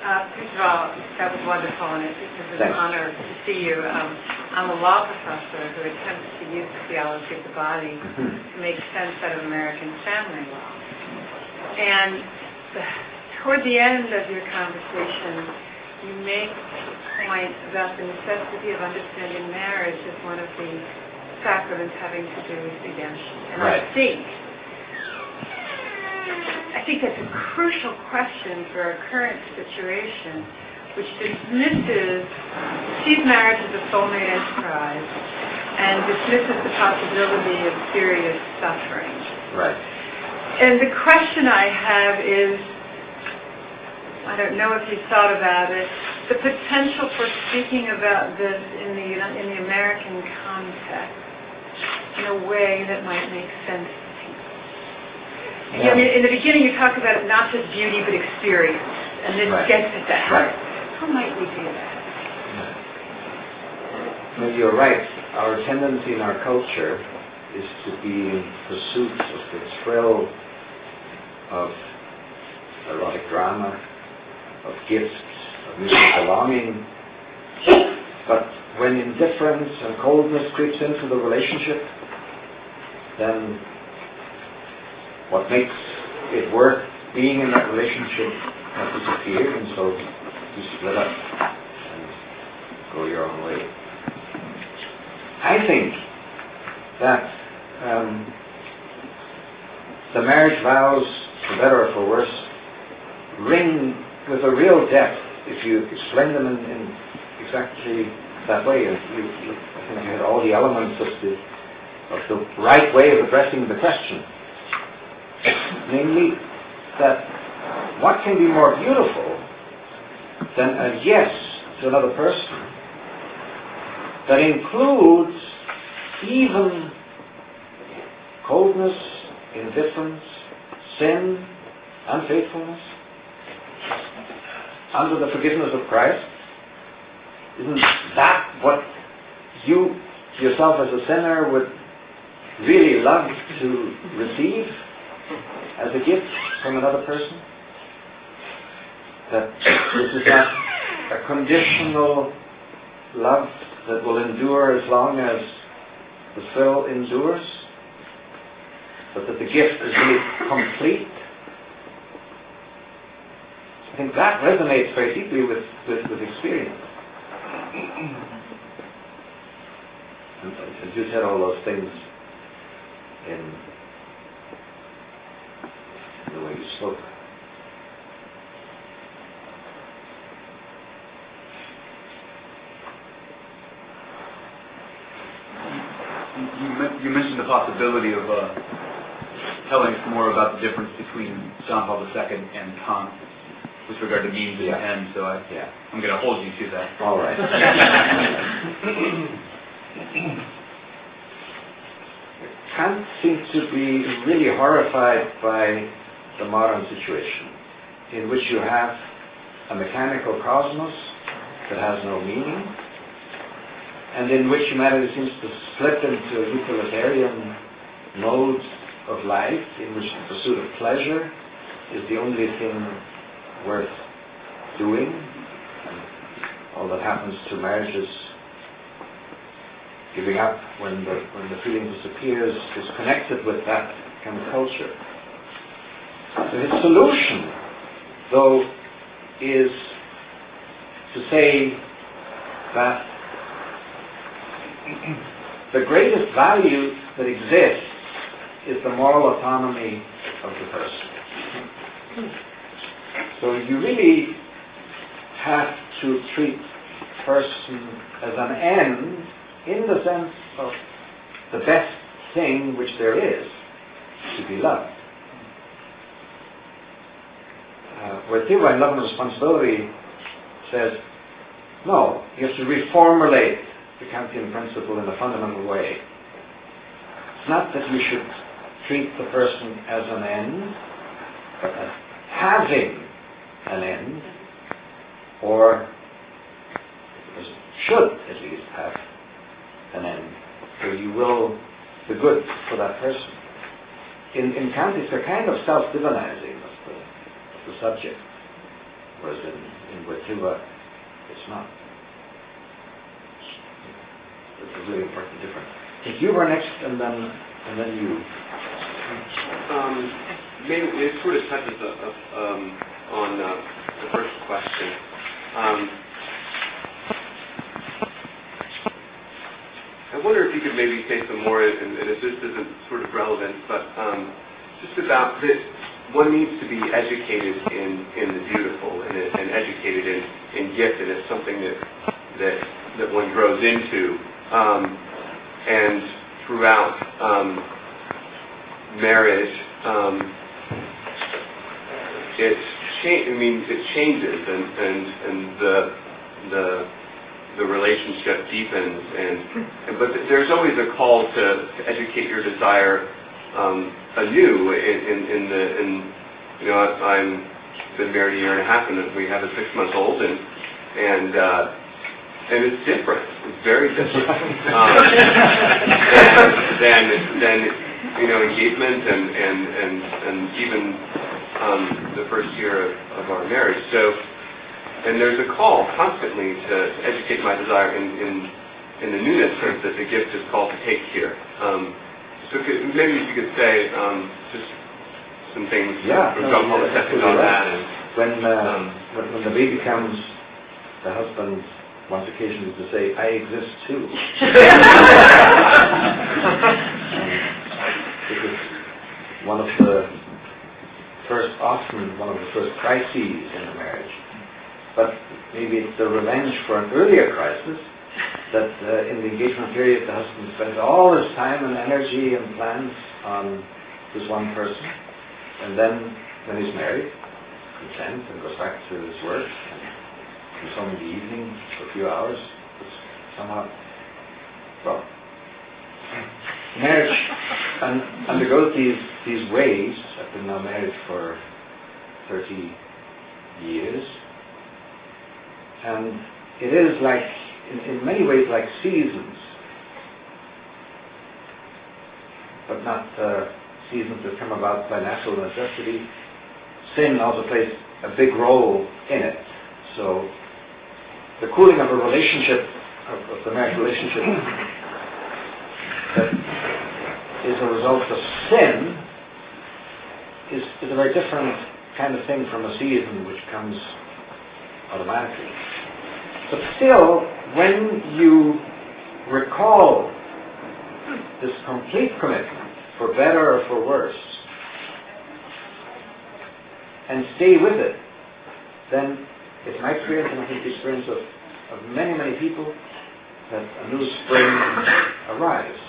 First of all, that was wonderful, and it was an honor to see you. I'm a law professor who attempts to use the theology of the body to make sense out of American family law. And toward the end of your conversation, you make a point about the necessity of understanding marriage as one of the sacraments having to do with redemption. And right. I think that's a crucial question for our current situation, which sees marriage as a soulmate enterprise and dismisses the possibility of serious suffering. Right. And the question I have is, I don't know if you've thought about it, the potential for speaking about this in the American context in a way that might make sense to people. Yeah. In the beginning you talk about it not just beauty but experience, and this gets at that. Right. How might we do that? Well, you're right. Our tendency in our culture is to be in pursuit of the thrill of erotic drama, of gifts, of mutual belonging. But when indifference and coldness creeps into the relationship, then what makes it worth being in that relationship has disappeared, and so you split up and go your own way. I think that the marriage vows, for better or for worse, ring with a real depth if you explain them in exactly that way. I think you had all the elements of the right way of addressing the question. Namely, that what can be more beautiful than a yes to another person that includes even coldness, indifference, sin, unfaithfulness, under the forgiveness of Christ? Isn't that what you yourself as a sinner would really love to receive as a gift from another person? That this is not a conditional love that will endure as long as the thrill endures, but that the gift is made complete. I think that resonates very deeply with experience. And as you said all those things, in the way you spoke. You mentioned the possibility of telling us more about the difference between John Paul II and Kant with regard to means and ends, so I'm going to hold you to that. All right. Kant seems to be really horrified by the modern situation, in which you have a mechanical cosmos that has no meaning, and in which humanity seems to slip into a utilitarian mode of life, in which the pursuit of pleasure is the only thing worth doing, and all that happens to marriage is giving up when the feeling disappears, is connected with that kind of culture. So his solution, though, is to say that the greatest value that exists is the moral autonomy of the person. So you really have to treat person as an end, in the sense of the best thing which there is to be loved. Where Theory in Love and Responsibility says, no, you have to reformulate the Kantian principle in a fundamental way. It's not that you should treat the person as an end, but as having an end, or should at least have an end. So you will the good for that person. In Kant, it's a kind of self-divinizing of the subject, whereas in Wojtyła, it's not. It's a really important difference. I think you were next, and then you. Maybe it sort of touches on the first question. I wonder if you could maybe say some more, and if this isn't sort of relevant, but just about that one needs to be educated in the beautiful and educated in gift, and it's something that one grows into, and throughout marriage, it changes, and the relationship deepens, but there's always a call to educate your desire anew. I'm been married a year and a half, and we have a 6-month-old, and it's different. It's very different than engagement and even the first year of our marriage. So. And there's a call constantly to educate my desire in the newness that the gift is called to take here. So maybe if you could say just some things from John Paul II on that. And, when the baby comes, the husband wants occasionally to say, "I exist too." This is one of the first crises in a marriage. But maybe it's the revenge for an earlier crisis that in the engagement period the husband spends all his time and energy and plans on this one person, and then when he's married, consents and goes back to his work and comes home in the evening for a few hours. It's somehow, marriage undergoes these waves. I've been now married for 30 years. And it is like, in many ways, like seasons, but not seasons that come about by natural necessity. Sin also plays a big role in it. So the cooling of a relationship, of the marriage relationship, that is a result of sin, is a very different kind of thing from a season which comes automatically. But still, when you recall this complete commitment for better or for worse, and stay with it, then it's my experience, and I think the experience of many, many people, that a new spring arrives.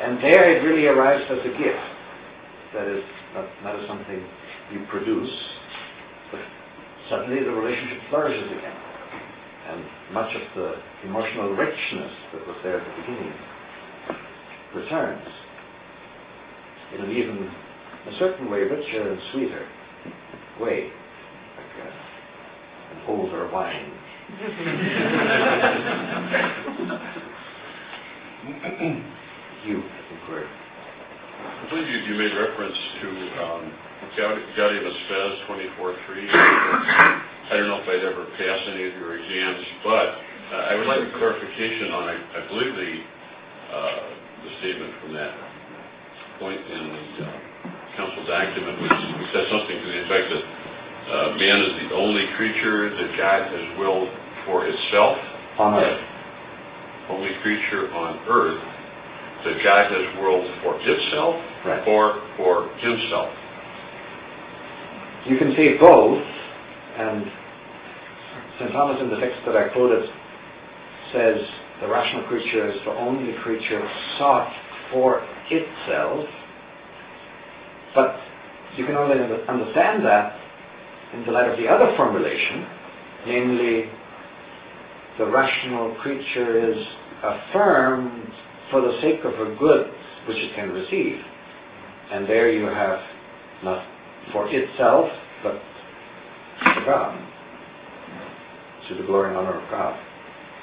And there it really arrives as a gift. That is, not as something you produce, but suddenly the relationship flourishes again. And much of the emotional richness that was there at the beginning returns. In an even, a certain way, richer and sweeter way, like an older wine. You, I think, were. I believe you made reference to Gaudium Spes 24:3. I don't know if I'd ever pass any of your exams, but I would like a clarification on, I believe, the statement from that point in the council document, which says something to the effect that man is the only creature that God has willed for itself. On earth. Only creature on earth that God has willed for itself, right, or for himself. You can say both, and St. Thomas in the text that I quoted says the rational creature is the only creature sought for itself, but you can only understand that in the light of the other formulation, namely, the rational creature is affirmed for the sake of a good which it can receive. And there you have not for itself, but for God, to the glory and honor of God.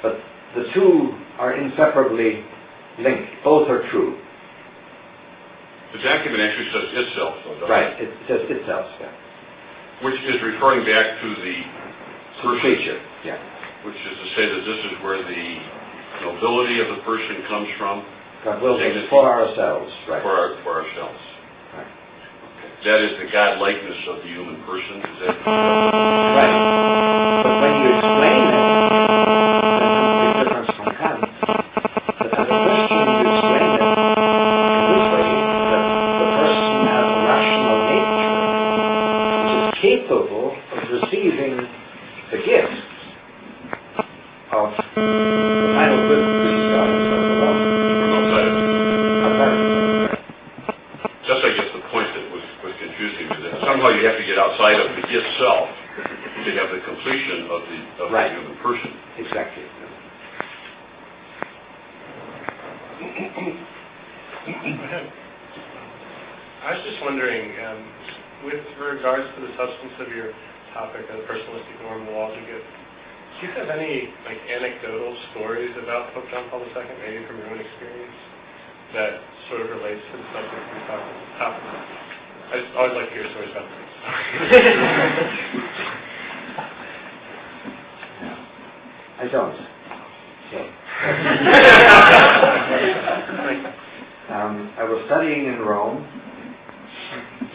But the two are inseparably linked. Both are true. The document actually says itself, though, doesn't right, it? it says itself, yeah. Which is referring back to the person, creature, yeah. which is to say that this is where the nobility of the person comes from. God wills us for ourselves, right. For ourselves. Right. Okay. That is the God likeness of the human person, is that? Right. But when you explain it, there's a big difference from Kant. But as a Christian, you explain it in this way, that the person has a rational nature, which is capable of receiving the gift of the final good, which is God himself alone. That's, I guess, the point that was confusing me. That somehow you have to get outside of the itself to have the completion of the right. human person. Exactly. I was just wondering, with regards to the substance of your topic of personalistic normonologic, do you have any anecdotal stories about Pope John Paul II, maybe from your own experience, that sort of relates to the subject we're talking about? I just always like to hear stories about things. I don't. So. I was studying in Rome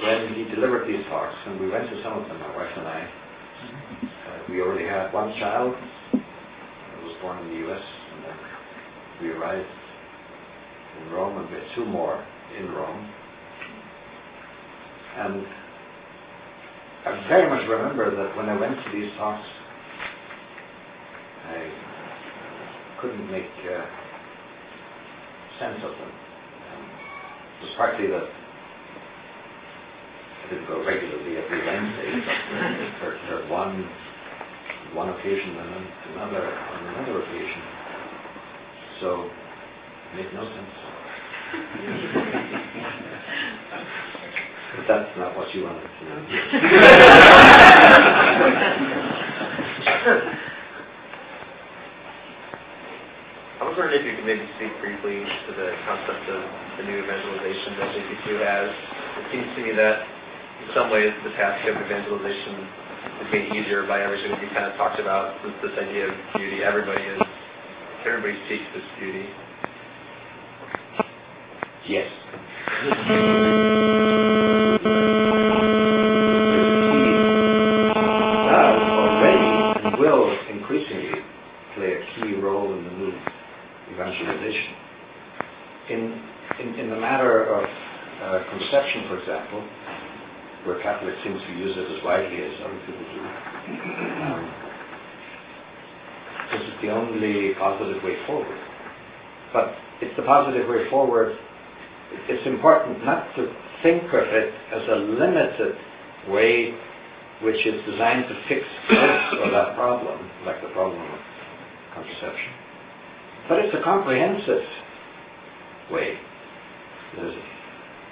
when he delivered these talks, and we went to some of them, my wife and I. We already had one child who was born in the U.S., and then we arrived in Rome, and we had two more in Rome. And I very much remember that when I went to these talks, I couldn't make sense of them. It was partly that I didn't go regularly every Wednesday, but heard one occasion and then another on another occasion. So it made no sense. But that's not what you wanted to know. I was wondering if you could maybe speak briefly to the concept of the new evangelization that JP2 has. It seems to me that in some ways the task of evangelization is made easier by everything that we kind of talked about, this idea of beauty. Everybody seeks this beauty. Yes. Does already and will increasingly play a key role in the new evangelization. In the matter of contraception, for example, where Catholics seem to use it as widely as other people do. This is the only positive way forward. But it's the positive way forward. It's important not to think of it as a limited way which is designed to fix this or that problem, like the problem of contraception. But it's a comprehensive way.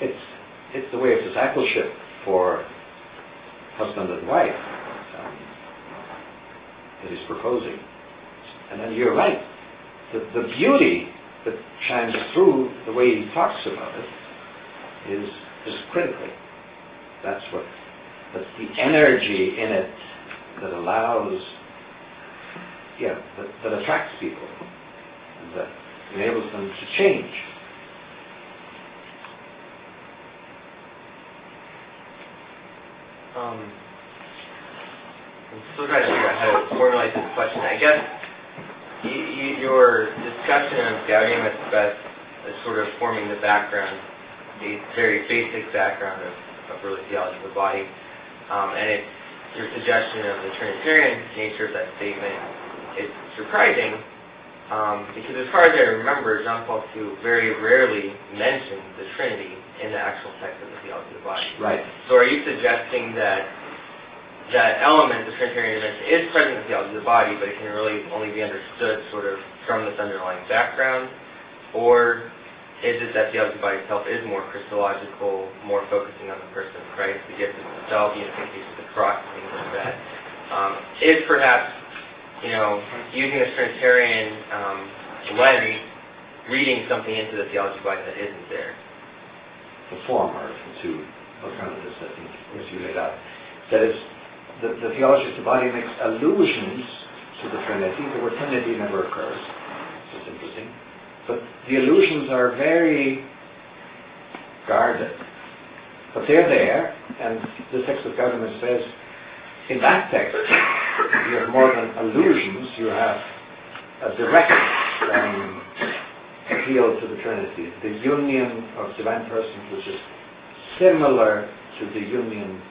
It's the way of discipleship for husband and wife that he's proposing. And then you're right. The beauty that shines through the way he talks about it is critical. That's the energy in it that allows, that attracts people, and that enables them to change. I'm still trying to figure out how to formulate this question. I guess your discussion of Gaudium et Spes is sort of forming the background, the very basic background of really theology of the body. And your suggestion of the Trinitarian nature of that statement is surprising, because as far as I remember, John Paul II very rarely mentions the Trinity in the actual text of the theology of the body. Right. So are you suggesting that that element of Trinitarian dimension is present in the theology of the body, but it can really only be understood sort of from this underlying background? Or is it that theology of the body itself is more Christological, more focusing on the person of Christ, the gift of himself, the unification of the cross, things like that? Is perhaps, using a Trinitarian lens, reading something into the theology of the body that isn't there? The former of the two alternatives, I think, as you laid out. That is, the theology of the body makes allusions to the Trinity. The word Trinity never occurs. It's interesting. But the allusions are very guarded. But they're there, and the text of Gaudium et Spes, in that text, you have more than allusions, you have a direct appeal to the Trinity, the union of divine persons, which is similar to the union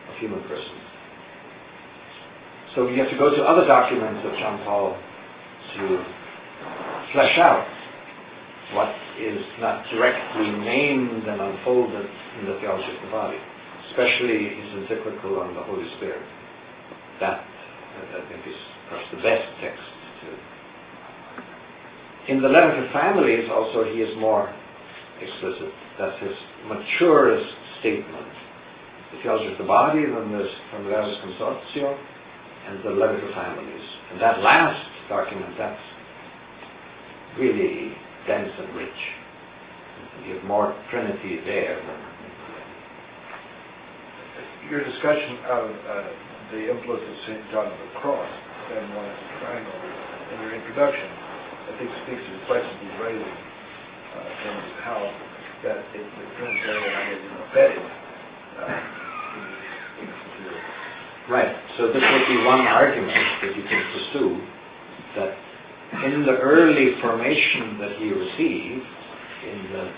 of human persons. So you have to go to other documents of John Paul to flesh out what is not directly named and unfolded in the theology of the body, especially his encyclical on the Holy Spirit. That, I think, is perhaps the best text to. In the letter to families, also, he is more explicit. That's his maturest statement. The theology of the body, then there's from the Fairest Consortio, and the letter to families. And that last document, that's really dense and rich. You have more Trinity there than. Your discussion of the influence of St. John of the Cross and one as a triangle in your introduction, I think speaks to the question he's raising, and how that the Trinitarian idea is embedded in the Right. So this would be one argument that you can pursue, that in the early formation that he received, in the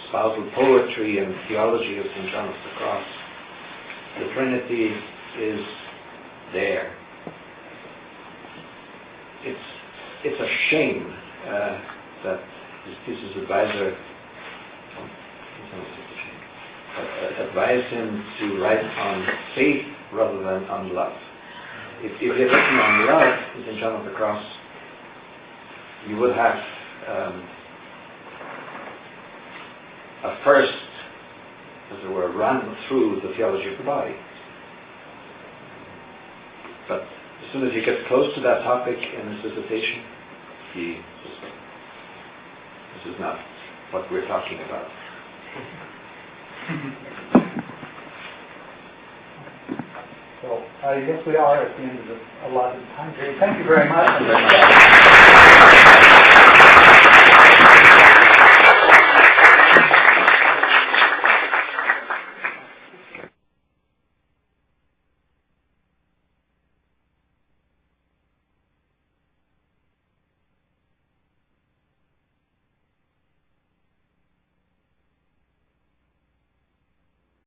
spousal poetry and theology of St. John of the Cross, the Trinity is there. It's a shame that his thesis advisor advised him to write on faith rather than on love. If he had written on love in St. John of the Cross, you would have a first, as it were, run through the theology of the body. But as soon as he gets close to that topic in his dissertation, he says, this is not what we're talking about. So I guess we are at the end of the allotted time period. Thank you very much.